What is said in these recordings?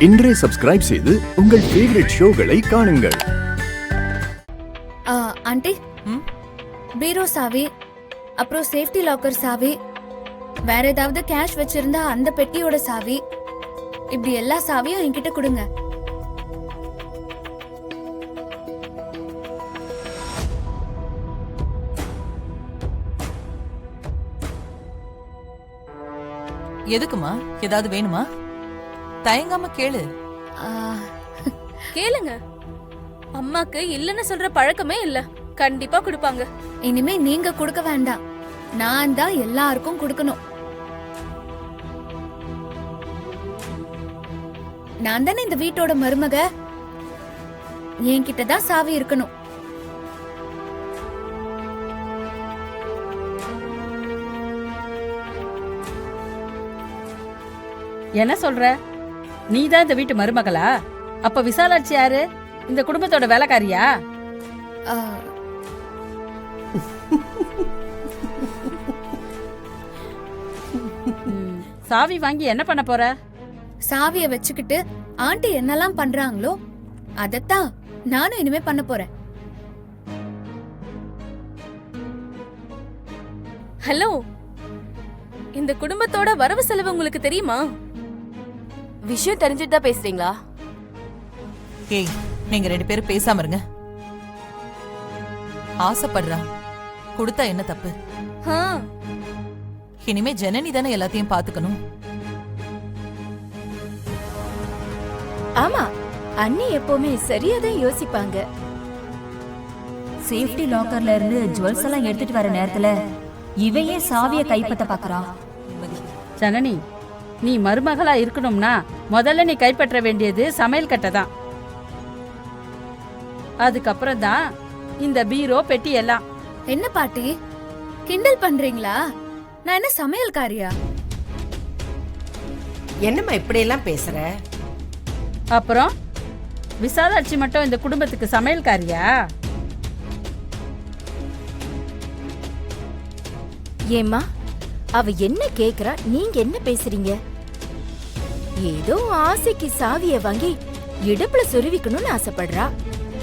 இன்றே சப்ஸ்கிரைப் செய்து உங்கள் ஃபேவரட் ஷோகளை காணுங்கள். ஆண்டி, பீரோ சாவி, அப்புறம் சேஃப்டி லாக்கர் சாவி, வேற ஏதாவது கேஷ் வச்சிருந்தா அந்த பெட்டியோட சாவி, இப்படி எல்லா சாவியும் என்கிட்ட கொடுங்க. எதுக்குமா? ஏதாவது வேணுமா? தயங்காம கேளு. கேளுங்க. அம்மாக்கு இல்லன்னு சொல்ற பழக்கமே இல்ல, கண்டிப்பா கொடுப்பாங்க. இனிமே நீங்க கொடுக்க வேண்டாம், நான் தான் எல்லாருக்கும் கொடுக்கணும். நான் தானே இந்த வீட்டோட மருமக, என்கிட்ட தான் சாவி இருக்கணும். என்ன சொல்ற? நீதான் இந்த வீட்டு மருமகளா? அப்ப விசாலாட்சி யாரு? இந்த குடும்பத்தோட வேலைக்காரியா? சாவி வாங்கி என்ன பண்ண போற? சாவிய வச்சுக்கிட்டு ஆண்டி என்னெல்லாம் பண்றாங்களோ அதத்தான் நானும் இனிமே பண்ண போறேன். ஹலோ, இந்த குடும்பத்தோட வரவு செலவு உங்களுக்கு தெரியுமா? விஷயம் தெரிஞ்சுட்டு தான் பேசுறீங்களா? ஏய், நீங்க 2 பேரும் பேசாம இருங்க. ஆசைப்படுறா, கொடுத்தா என்ன தப்பு? இனிமே ஜனனி தானே எல்லாத்தையும் பாத்துக்கணும். ஆமா, அண்ணி எப்பவுமே சரியாதான் யோசிப்பாங்க. சேஃப்டி லாக்கர்ல இருந்து ஜுவல்ஸ் எல்லாம் எடுத்துட்டு வர நேரத்துல இவையே சாவிய கைப்பற்ற பாக்குறா. ஜனனி, நீ மருமகளா இருக்கணும்னா முதல்ல நீ கைப்பற்ற வேண்டியது சமையல் கட்டை தான். அதுக்கப்புறம் தான் இந்த பீரோ பெட்டி எல்லாம். என்ன பாட்டி, கிண்டல் பண்றீங்களா? நான் என்ன சமையல்காரியா? என்னம்மா இப்படி எல்லாம் பேசுற? அப்புறம் விசாலாட்சி மட்டும் இந்த குடும்பத்துக்கு சமையல்காரியா? ஏம்மா, அவ என்ன கேக்குறா, நீங்க என்ன பேசுறீங்க? ஏதோ ஆசைக்கு சாவிய வாங்கி இடுப்புல சொருவிக்கணும்னு ஆசைப்படுறா.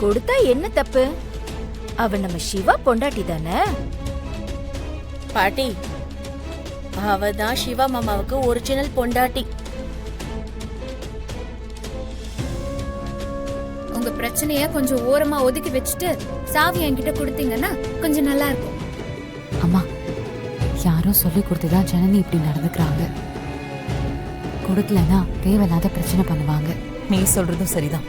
கொடுத்தா என்ன தப்பு? அவ நம்ம சிவா பொண்டாட்டி தானே. பாட்டி, அவதான் சிவா மாமாவுக்கு ஒரிஜினல் பொண்டாட்டி. உங்க பிரச்சனைய கொஞ்சம் ஓரமா ஒதுக்கி வச்சுட்டு சாவி என்கிட்ட கொடுத்தீங்கன்னா கொஞ்சம் நல்லா இருக்கும். அம்மா, யாரோ சொல்லி கொடுத்துதான் ஜனனி இப்படி நடந்துக்கிறாங்க. கொடுக்கலன்னா தேவையில்லாத பிரச்சனை பண்ணுவாங்க. நீ சொல்றதும் சரிதான்.